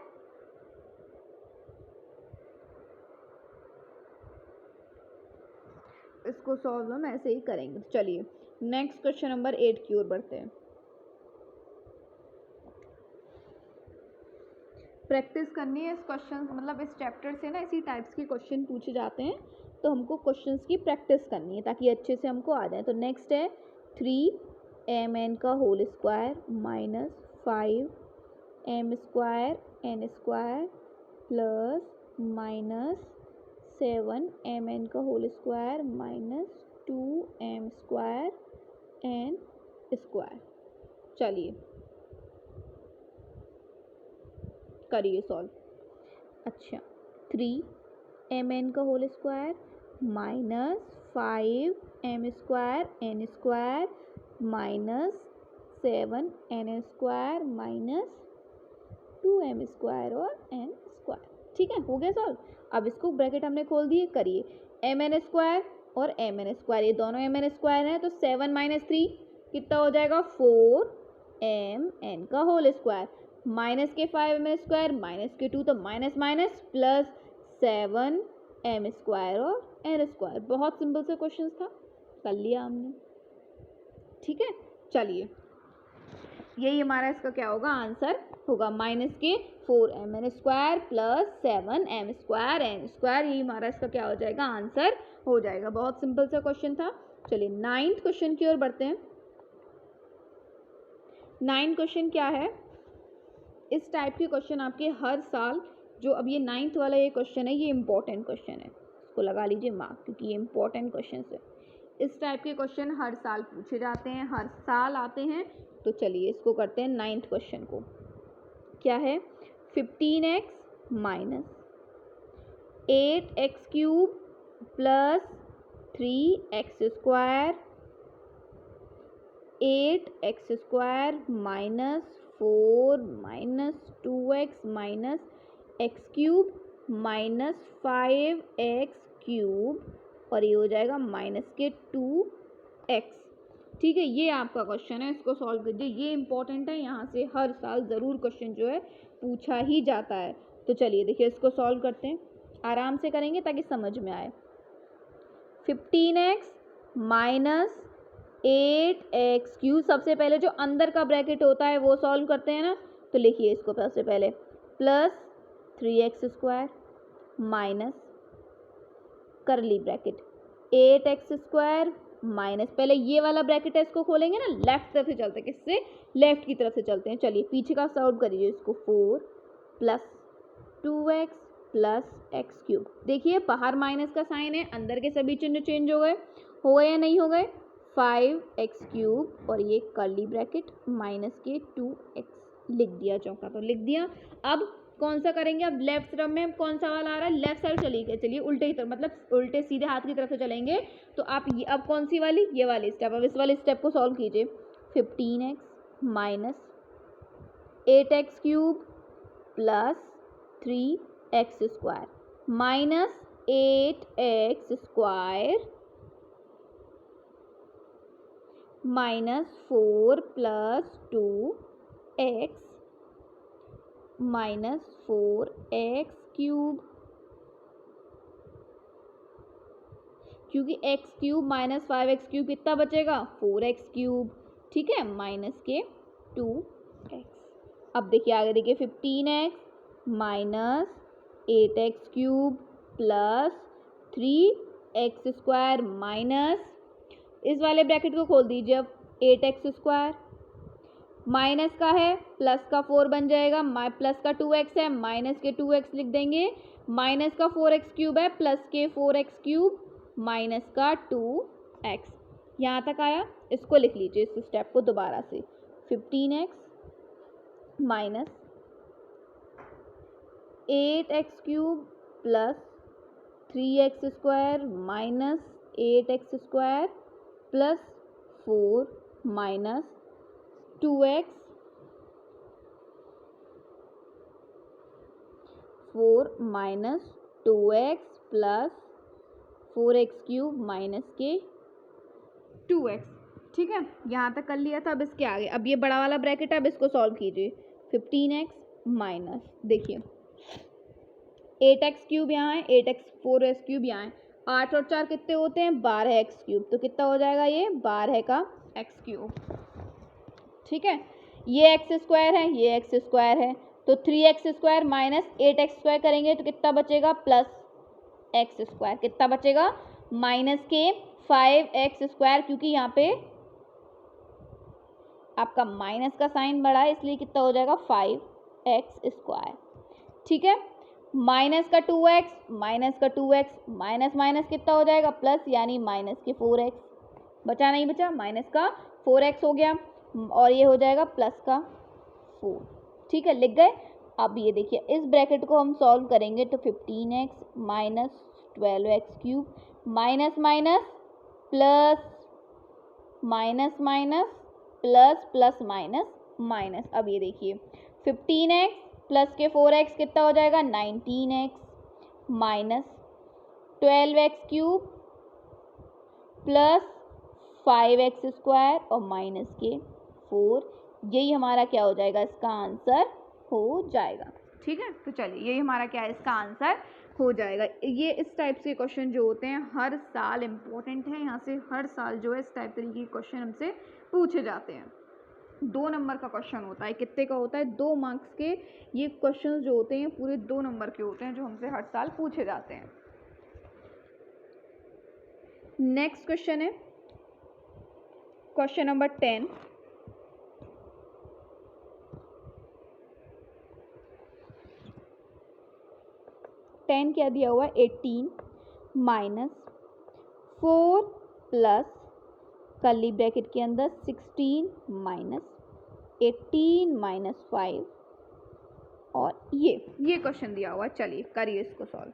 इसको सॉल्व हम ऐसे ही करेंगे। चलिए नेक्स्ट क्वेश्चन नंबर 8 की ओर बढ़ते हैं। प्रैक्टिस करनी है इस क्वेश्चन, मतलब इस चैप्टर से ना इसी टाइप्स के क्वेश्चन पूछे जाते हैं, तो हमको क्वेश्चंस की प्रैक्टिस करनी है ताकि अच्छे से हमको आ जाए। तो नेक्स्ट है 3mn का whole square minus 5m square n square plus minus 7mn का whole square minus 2m square n square. चलिए करिए सॉल्व। अच्छा, 3mn का whole square minus 5m square n square minus 7n square minus 2m square और n square. ठीक है, हो गया सॉल्व। अब इसको ब्रैकेट हमने खोल दिए, करिए mn स्क्वायर और mn स्क्वायर, ये दोनों mn स्क्वायर हैं तो 7 माइनस 3 कितना हो जाएगा, 4mn का होल स्क्वायर माइनस के 5m स्क्वायर माइनस के 2, तो minus minus plus 7m square और n स्क्वायर। बहुत सिंपल से क्वेश्चन था, कर लिया हमने। ठीक है, चलिए यही हमारा इसका क्या होगा, आंसर होगा, माइनस के 4mn square plus 7m square n square, यही हमारा इसका क्या हो जाएगा, आंसर हो जाएगा। बहुत सिंपल सा क्वेश्चन था। चलिए 9th क्वेश्चन की ओर बढ़ते हैं। 9th क्वेश्चन क्या है, इस टाइप के क्वेश्चन आपके हर साल, जो अब ये 9th वाला ये क्वेश्चन है, ये इंपॉर्टेंट क्वेश्चन है, इसको लगा लीजिए मार्क, क्योंकि ये इंपॉर्टेंट क्वेश्चन है। इस टाइप के क्वेश्चन हर साल पूछे जाते हैं, हर साल आते हैं। तो चलिए इसको करते हैं 9th क्वेश्चन को। क्या है, 15x minus 8x cube plus 3x square 8x square minus 4 minus 2x minus x cube minus 5x cube, और ये हो जाएगा माइनस के 2x। ठीक है, ये आपका क्वेश्चन है, इसको सॉल्व कीजिए। ये इंपॉर्टेंट है, यहाँ से हर साल ज़रूर क्वेश्चन जो है पूछा ही जाता है। तो चलिए देखिए इसको सॉल्व करते हैं, आराम से करेंगे ताकि समझ में आए। 15x माइनस 8x³ सबसे पहले जो अंदर का ब्रैकेट होता है वो सॉल्व करते हैं ना, तो लिखिए इसको सबसे पहले प्लस 3x² माइनस करली ब्रैकेट 8x² माइनस, पहले ये वाला ब्रैकेट है इसको खोलेंगे ना, लेफ्ट तरफ से चलते हैं, किससे, लेफ्ट की तरफ से चलते हैं। चलिए पीछे का सॉल्व करिए इसको, 4 प्लस 2x प्लस x³। देखिए बाहर माइनस का साइन है, अंदर के सभी चिन्ह चेंज हो गए या नहीं हो गए, 5x³ और ये कर्ली ब्रैकेट माइनस के 2x लिख दिया, चौका तो लिख दिया। अब कौन सा करेंगे, अब लेफ्ट तरफ में कौन सा वाला आ रहा है, लेफ्ट साइड चलिए उल्टे की तरफ, मतलब उल्टे सीधे हाथ की तरफ से चलेंगे, तो आप ये अब कौन सी वाली, ये वाली स्टेप, अब इस वाले स्टेप को सॉल्व कीजिए। 15x minus 8x³ plus 3x² minus 8x² minus 4 plus 2x minus 4x³ क्योंकि x³ माइनस 5x³ कितना बचेगा, 4x³, ठीक है, माइनस के 2x। अब देखिए आगे देखिए 15x minus 8x³ plus 3x² minus, इस वाले ब्रैकेट को खोल दीजिए, अब 8x² माइनस का है, प्लस का 4 बन जाएगा, प्लस का 2x है, माइनस के 2x लिख देंगे, माइनस का 4x³ है, प्लस के 4x³ माइनस का 2x। यहाँ तक आया, इसको लिख लीजिए इस स्टेप को दोबारा से, 15x minus 8x³ plus 3x² minus 8x² plus 4 minus 2x 4 minus 2x plus 4x³ minus के 2x, ठीक है, यहाँ तक कर लिया था। अब इसके आगे, अब ये बड़ा वाला ब्रैकेट है, अब इसको सॉल्व कीजिए। 15x माइनस, देखिए 8x³ यहाँ है, 4x³ यहाँ है, 8 और 4 कितने होते हैं, 12x³, तो कितना हो जाएगा ये 12 का x³, ठीक है, ये x² है, ये x² है, तो 3x² माइनस 8x² करेंगे तो कितना बचेगा, प्लस x², कितना बचेगा, माइनस के 5x², क्योंकि यहाँ पे आपका माइनस का साइन बढ़ा है इसलिए कितना हो जाएगा 5x², ठीक है, माइनस का 2x माइनस माइनस कितना हो जाएगा, प्लस, यानी माइनस के 4x, बचा नहीं बचा, माइनस का 4x हो गया, और ये हो जाएगा प्लस का 4, ठीक है, लिख गए। अब ये देखिए इस ब्रैकेट को हम सॉल्व करेंगे तो 15x minus 12x³ minus minus plus minus minus plus plus minus minus, अब ये देखिए 15x प्लस के 4x कितना हो जाएगा, 19x minus 12x³ plus 5x² और माइनस के 4, यही हमारा क्या हो जाएगा, इसका आंसर हो जाएगा, ठीक है। तो चलिए यही हमारा क्या है, इसका आंसर हो जाएगा। ये इस टाइप से क्वेश्चन जो होते हैं हर साल इम्पोर्टेंट है, यहाँ से हर साल जो है इस टाइप तरीके के क्वेश्चन हमसे पूछे जाते हैं। 2 नंबर का क्वेश्चन होता है, कितने का होता है, 2 मार्क्स के ये क्वेश्चन जो होते हैं पूरे 2 नंबर के होते हैं जो हमसे हर साल पूछे जाते हैं। नेक्स्ट क्वेश्चन है क्वेश्चन नंबर 10। क्या दिया हुआ है, 18 माइनस 4 प्लस कर्ली ब्रैकेट के अंदर 16 माइनस 18 माइनस 5, और ये क्वेश्चन दिया हुआ है। चलिए करिए इसको सॉल्व।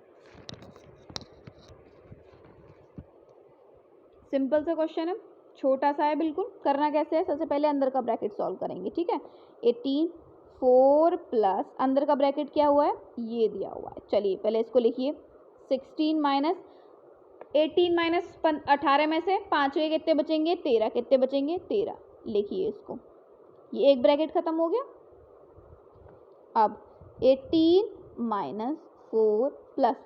सिंपल सा क्वेश्चन है, छोटा सा है बिल्कुल। करना कैसे है, सबसे पहले अंदर का ब्रैकेट सॉल्व करेंगे, ठीक है। 18 4 प्लस अंदर का ब्रैकेट क्या हुआ है, ये दिया हुआ है। चलिए पहले इसको लिखिए, 16 माइनस 18 माइनस 18 में से 5वें कितने बचेंगे, 13, कितने बचेंगे 13, लिखिए इसको, ये एक ब्रैकेट खत्म हो गया। अब 18 माइनस 4 प्लस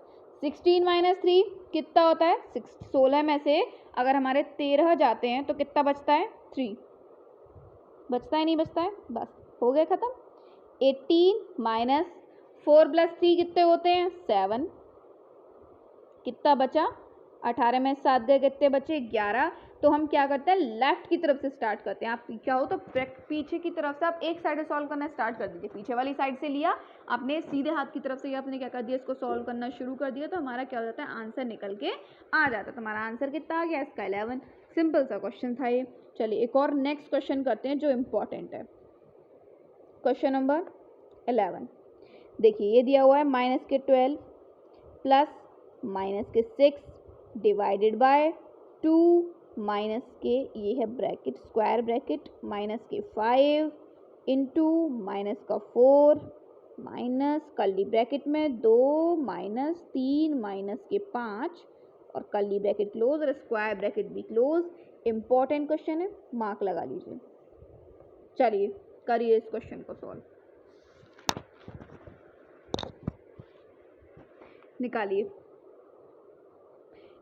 16 माइनस 3 कितना होता है? 16 में से अगर हमारे 13 जाते हैं तो कितना बचता है? 3 बचता है, नहीं बचता है? बस हो गया ख़त्म। 18 माइनस 4 प्लस 3 कितने होते हैं? 7। कितना बचा? 18 में 7 गए, कितने बचे? 11। तो हम क्या करते हैं? लेफ्ट की तरफ से स्टार्ट करते हैं। आप क्या हो तो पीछे की तरफ से आप एक साइड से सॉल्व करना स्टार्ट कर दीजिए। पीछे वाली साइड से लिया आपने, सीधे हाथ की तरफ से आपने क्या कर दिया? इसको सॉल्व करना शुरू कर दिया, तो हमारा क्या हो जाता है? आंसर निकल के आ जाता है। तो हमारा आंसर कितना आ गया? इसका 11। सिंपल सा क्वेश्चन था ये। चलिए एक और नेक्स्ट क्वेश्चन करते हैं जो इम्पोर्टेंट है। क्वेश्चन नंबर 11 देखिए, ये दिया हुआ है -12 प्लस -6 डिवाइडेड बाय 2 माइनस के, ये है bracket square bracket, -5 into -4 minus curly bracket में 2 -3 -5 और कर्ली ब्रैकेट क्लोज और स्क्वायर ब्रैकेट भी क्लोज। इंपॉर्टेंट क्वेश्चन है, मार्क लगा लीजिए। चलिए करिए इस क्वेश्चन को सॉल्व, निकालिए।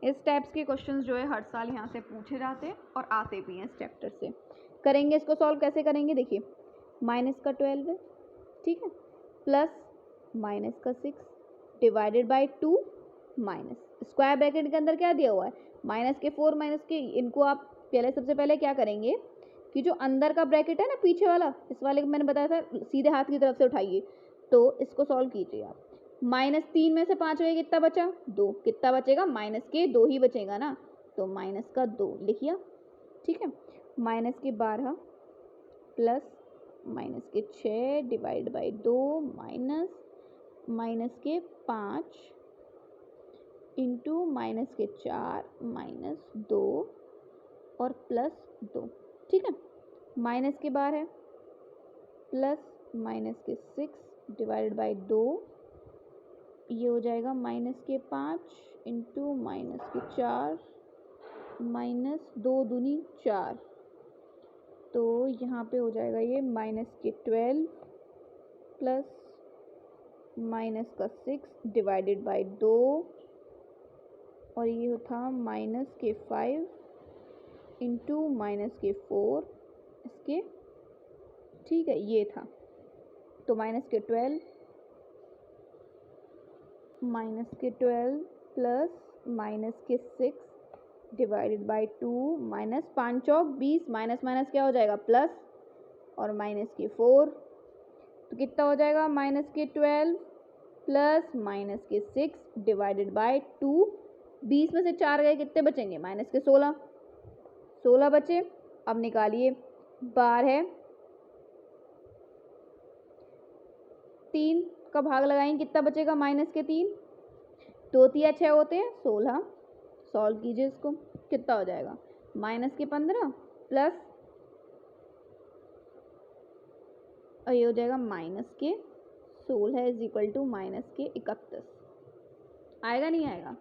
इस टाइप्स के क्वेश्चंस जो है हर साल यहाँ से पूछे जाते हैं और आते भी हैं इस चैप्टर से। करेंगे इसको सॉल्व, कैसे करेंगे? देखिए, माइनस का 12 है, ठीक है, प्लस माइनस का 6 divided by 2 minus square bracket के अंदर क्या दिया हुआ है? माइनस के 4 माइनस के, इनको आप पहले सबसे पहले क्या करेंगे कि जो अंदर का ब्रैकेट है ना, पीछे वाला, इस वाले को मैंने बताया था सीधे हाथ की तरफ से उठाइए, तो इसको सॉल्व कीजिए आप। -3 में से 5 गए, कितना बचा? 2। कितना बचेगा? माइनस के 2 ही बचेगा ना, तो माइनस का 2 लिखिए, ठीक है। माइनस के 12 प्लस माइनस के 6 डिवाइड बाई 2 माइनस माइनस के 5 इंटू माइनस के 4 माइनस 2 और प्लस 2, ठीक है। माइनस के 12 प्लस माइनस के 6 डिवाइडेड बाई 2, ये हो जाएगा -5 इंटू -4 माइनस 2 दूनी 4, तो यहाँ पे हो जाएगा ये -12 प्लस -6 डिवाइडेड बाई 2 और ये था -5 इंटू -4 इसके, ठीक है, ये था। तो -12 plus -6 divided by 2 minus 5 Chowk 20 minus minus क्या हो जाएगा? प्लस और -4, तो कितना हो जाएगा? -12 प्लस -6 डिवाइडेड बाई 2। 20 में से 4 गए, कितने बचेंगे? -16, 16 बचे। अब निकालिए, 12 है, 3 का भाग लगाएंगे, कितना बचेगा? -3, 2 3 6 होते हैं 16। सॉल्व कीजिए इसको, कितना हो जाएगा? -15 प्लस और ये हो जाएगा -16 इज इक्वल टू -31। आएगा नहीं आएगा?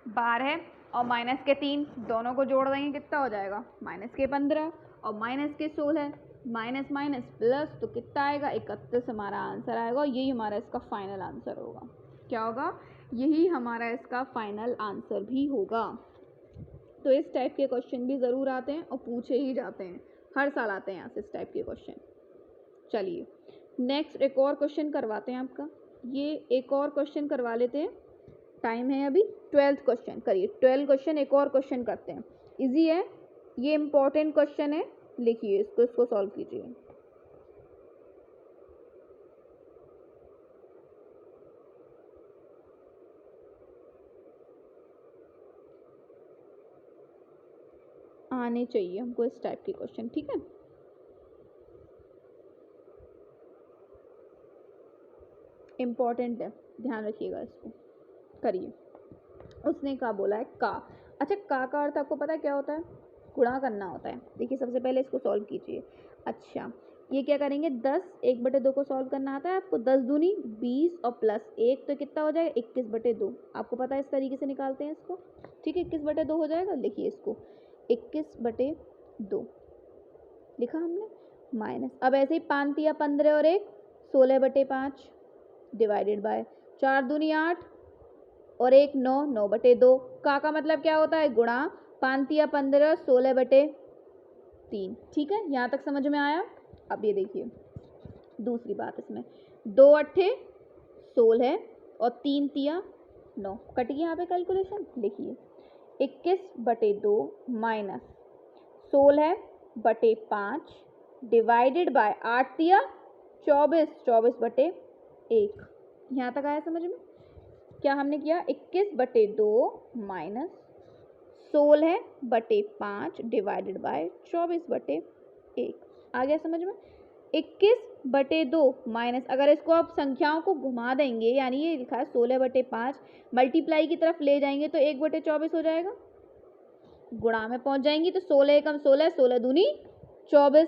12 और -3 दोनों को जोड़ देंगे, कितना हो जाएगा? -15 और -16 माइनस माइनस प्लस, तो कितना आएगा? 31 हमारा आंसर आएगा और यही हमारा इसका फाइनल आंसर होगा। क्या होगा? यही हमारा इसका फाइनल आंसर भी होगा। तो इस टाइप के क्वेश्चन भी ज़रूर आते हैं और पूछे ही जाते हैं, हर साल आते हैं यहाँ से इस टाइप के क्वेश्चन। चलिए नेक्स्ट एक और क्वेश्चन करवाते हैं आपका, ये एक और क्वेश्चन करवा लेते हैं, टाइम है अभी। 12th क्वेश्चन करिए, 12 क्वेश्चन एक और क्वेश्चन करते हैं, इजी है ये, इंपॉर्टेंट क्वेश्चन है, लिखिए इसको सॉल्व कीजिए। आने चाहिए हमको इस टाइप के क्वेश्चन, ठीक है। इम्पॉर्टेंट है, ध्यान रखिएगा इसको। करिए, उसने क्या बोला है? का। अच्छा, का अर्थ आपको पता है क्या होता है? गुणा करना होता है। देखिए सबसे पहले इसको सॉल्व कीजिए। अच्छा, ये क्या करेंगे? 10 1/2 को सॉल्व करना आता है आपको? 10 दूनी 20 और प्लस 1, तो कितना हो जाएगा? 21/2। आपको पता है इस तरीके से निकालते हैं इसको, ठीक है। 21/2 हो जाएगा, लिखिए इसको 21/2 लिखा हमने, माइनस, अब ऐसे ही 5 या 15 और 1 16/5 डिवाइडेड बाय 4 दूनी 8 और एक 9, 9/2। का मतलब क्या होता है? गुणा। 5 या 15, 16/3। ठीक है, यहाँ तक समझ में आया? अब ये देखिए दूसरी बात इसमें, 2 अट्ठे 16 और 3 तिया 9। कट गया यहाँ पे कैलकुलेशन। लिखिए 21/2 माइनस 16/5 डिवाइडेड बाय 8 तिया 24, 24/1। यहाँ तक आया समझ में? क्या हमने किया? 21/2 माइनस 16/5 डिवाइडेड बाय 24/1। आ गया समझ में? 21/2 माइनस, अगर इसको आप संख्याओं को घुमा देंगे, यानी ये लिखा है 16/5, मल्टीप्लाई की तरफ ले जाएंगे तो 1/24 हो जाएगा। गुणा में पहुंच जाएंगी तो 16 एकम 16, 16 दूनी 24।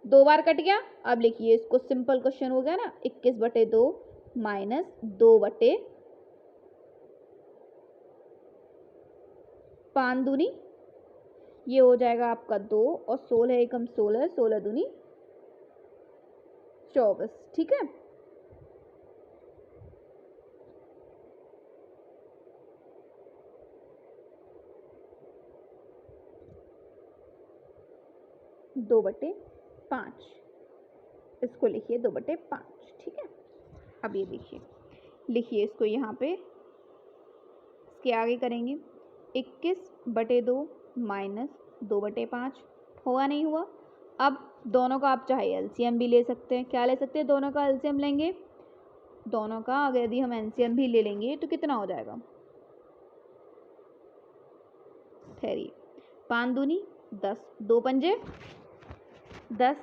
2 बार कट गया। अब लिखिए इसको, सिंपल क्वेश्चन हो गया ना। 21/2 माइनस 2/5 दूनी, ये हो जाएगा आपका 2, और 16 एकम 16, 16 दूनी 24। ठीक है, दो बटे पाँच, इसको लिखिए 2/5। ठीक है, अब ये देखिए, लिखिए इसको यहाँ पे, इसके आगे करेंगे 21/2 माइनस 2/5। हुआ नहीं हुआ? अब दोनों का आप चाहे एलसीएम भी ले सकते हैं। क्या ले सकते हैं? दोनों का एलसीएम लेंगे। दोनों का अगर यदि हम एलसीएम भी ले लेंगे तो कितना हो जाएगा? ठहरिए, 5 दूनी 10, 2 पंजे 10,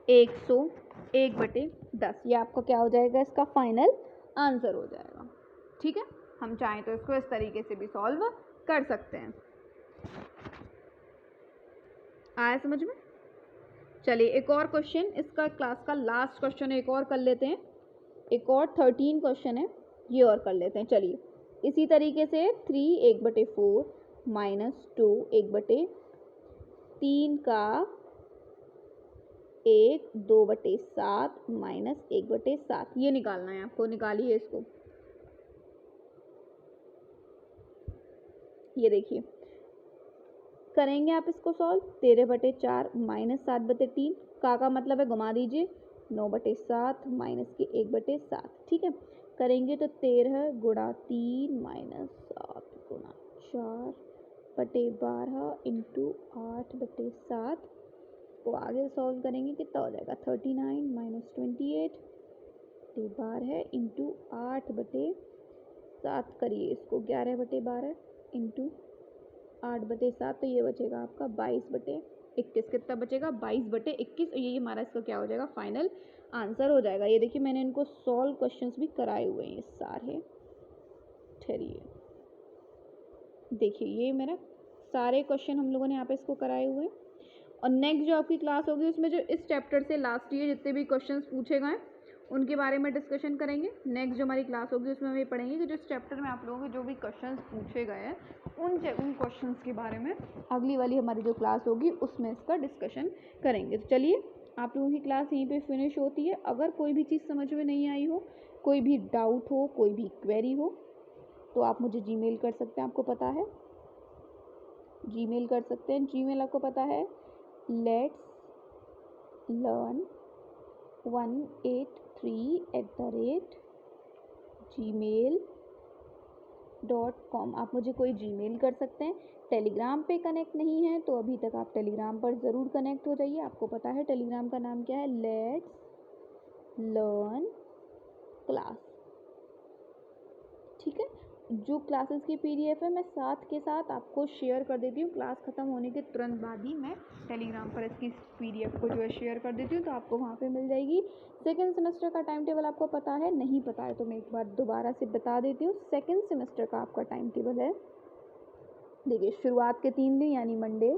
101/10। ये आपका क्या हो जाएगा? इसका फाइनल आंसर हो जाएगा। ठीक है, हम चाहें तो इसको इस तरीके से भी सॉल्व कर सकते हैं। आया समझ में? चलिए एक और क्वेश्चन, इसका क्लास का लास्ट क्वेश्चन एक और कर लेते हैं। एक और 13 क्वेश्चन है, ये और कर लेते हैं। चलिए इसी तरीके से 3 1/4 माइनस 2 1/3 का 1 2/7 माइनस 1/7, ये निकालना है आपको। निकालिए इसको। ये देखिए करेंगे आप इसको सॉल्व। 13/4 माइनस 7/3, का मतलब है घुमा दीजिए 9/7 माइनस के 1/7। ठीक है, करेंगे तो 13 गुणा 3 माइनस 7 गुणा 4/12 इंटू 8/7 को आगे सॉल्व करेंगे, कितना हो जाएगा? 39 माइनस 28 है इंटू 8/7। करिए इसको, 11/12 इंटू 8/7, तो ये बचेगा आपका 22/21। कितना बचेगा? 22/21। और ये हमारा इसका क्या हो जाएगा? फाइनल आंसर हो जाएगा। ये देखिए मैंने इनको सॉल्व क्वेश्चंस भी कराए हुए हैं सारे। ठहरिए, देखिए ये मेरा सारे क्वेश्चन हम लोगों ने यहाँ पे इसको कराए हुए हैं। और नेक्स्ट जो आपकी क्लास होगी उसमें जो इस चैप्टर से लास्ट ईयर जितने भी क्वेश्चंस पूछे गए उनके बारे में डिस्कशन करेंगे। नेक्स्ट जो हमारी क्लास होगी उसमें हम ये पढ़ेंगे कि जो इस चैप्टर में आप लोगों के जो भी क्वेश्चंस पूछे गए हैं उन क्वेश्चंस के बारे में अगली वाली हमारी जो क्लास होगी उसमें इसका डिस्कशन करेंगे। तो चलिए आप लोगों की क्लास यहीं पे फिनिश होती है। अगर कोई भी चीज़ समझ में नहीं आई हो, कोई भी डाउट हो, कोई भी क्वेरी हो, तो आप मुझे जीमेल कर सकते हैं। आपको पता है जीमेल कर सकते हैं। जीमेल आपको पता है lets183@gmail.com। आप मुझे कोई जीमेल कर सकते हैं। टेलीग्राम पे कनेक्ट नहीं है तो अभी तक आप टेलीग्राम पर ज़रूर कनेक्ट हो जाइए। आपको पता है टेलीग्राम का नाम क्या है? Let's learn class. ठीक है, जो क्लासेस की पीडीएफ है मैं साथ के साथ आपको शेयर कर देती हूँ। क्लास ख़त्म होने के तुरंत बाद ही मैं टेलीग्राम पर इसकी पीडीएफ को जो है शेयर कर देती हूँ, तो आपको वहाँ पे मिल जाएगी। सेकेंड सेमेस्टर का टाइम टेबल आपको पता है, नहीं पता है तो मैं एक बार दोबारा से बता देती हूँ। सेकेंड सेमेस्टर का आपका टाइम टेबल है, देखिए शुरुआत के 3 दिन यानी मंडे,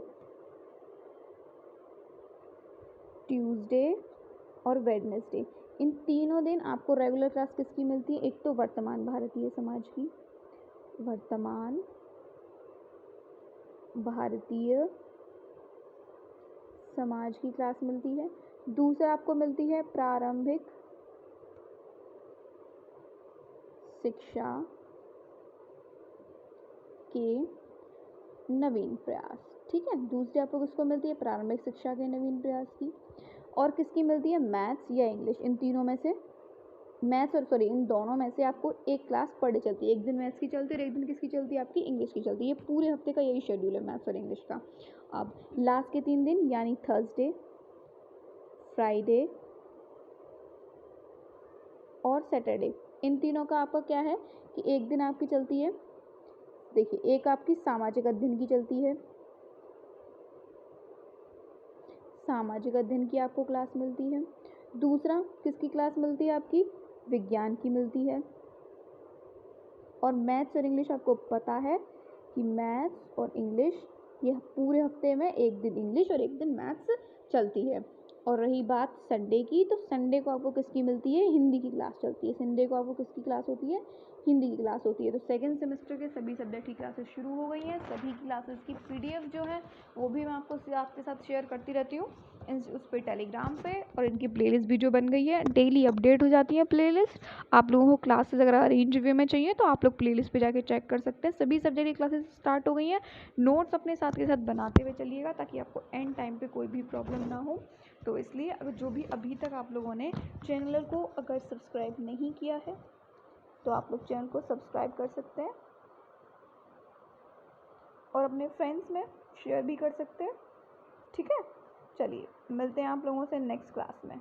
ट्यूसडे और वेडनेसडे, इन तीनों दिन आपको रेगुलर क्लास किसकी मिलती है? एक तो वर्तमान भारतीय समाज की, वर्तमान भारतीय समाज की क्लास मिलती है। दूसरा आपको मिलती है प्रारंभिक शिक्षा के नवीन प्रयास, ठीक है। दूसरी आपको किसको मिलती है? प्रारंभिक शिक्षा के नवीन प्रयास की। और किसकी मिलती है? मैथ्स या इंग्लिश, इन तीनों में से मैथ्स और सॉरी इन दोनों में से आपको एक क्लास पर डे चलती है। एक दिन मैथ्स की चलती है और एक दिन किसकी चलती है? आपकी इंग्लिश की चलती है। ये पूरे हफ्ते का यही शेड्यूल है मैथ्स और इंग्लिश का। अब लास्ट के 3 दिन यानी थर्सडे, फ्राइडे और सैटरडे, इन तीनों का आपका क्या है कि एक दिन आपकी चलती है, देखिए एक आपकी सामाजिक अध्ययन की चलती है, सामाजिक अध्ययन की आपको क्लास मिलती है। दूसरा किसकी क्लास मिलती है? आपकी विज्ञान की मिलती है। और मैथ्स और इंग्लिश आपको पता है कि मैथ्स और इंग्लिश ये पूरे हफ्ते में एक दिन इंग्लिश और एक दिन मैथ्स चलती है। और रही बात संडे की, तो संडे को आपको किसकी मिलती है? हिंदी की क्लास चलती है। संडे को आपको किसकी क्लास होती है? हिंदी की क्लास होती है। तो सेकेंड सेमेस्टर के सभी सब्जेक्ट की क्लासेस शुरू हो गई हैं। सभी क्लासेस की पीडीएफ जो है वो भी मैं आपके साथ शेयर करती रहती हूँ उस पर टेलीग्राम पे, और इनकी प्लेलिस्ट भी जो बन गई है डेली अपडेट हो जाती है प्लेलिस्ट। आप लोगों को क्लासेस अगर अरेंज वे में चाहिए तो आप लोग प्लेलिस्ट पे जाके चेक कर सकते हैं। सभी सब्जेक्ट की क्लासेस स्टार्ट हो गई हैं। नोट्स अपने साथ के साथ बनाते हुए चलिएगा ताकि आपको एंड टाइम पे कोई भी प्रॉब्लम ना हो। तो इसलिए अगर जो भी अभी तक आप लोगों ने चैनल को अगर सब्सक्राइब नहीं किया है तो आप लोग चैनल को सब्सक्राइब कर सकते हैं और अपने फ्रेंड्स में शेयर भी कर सकते हैं, ठीक है। चलिए मिलते हैं आप लोगों से नेक्स्ट क्लास में।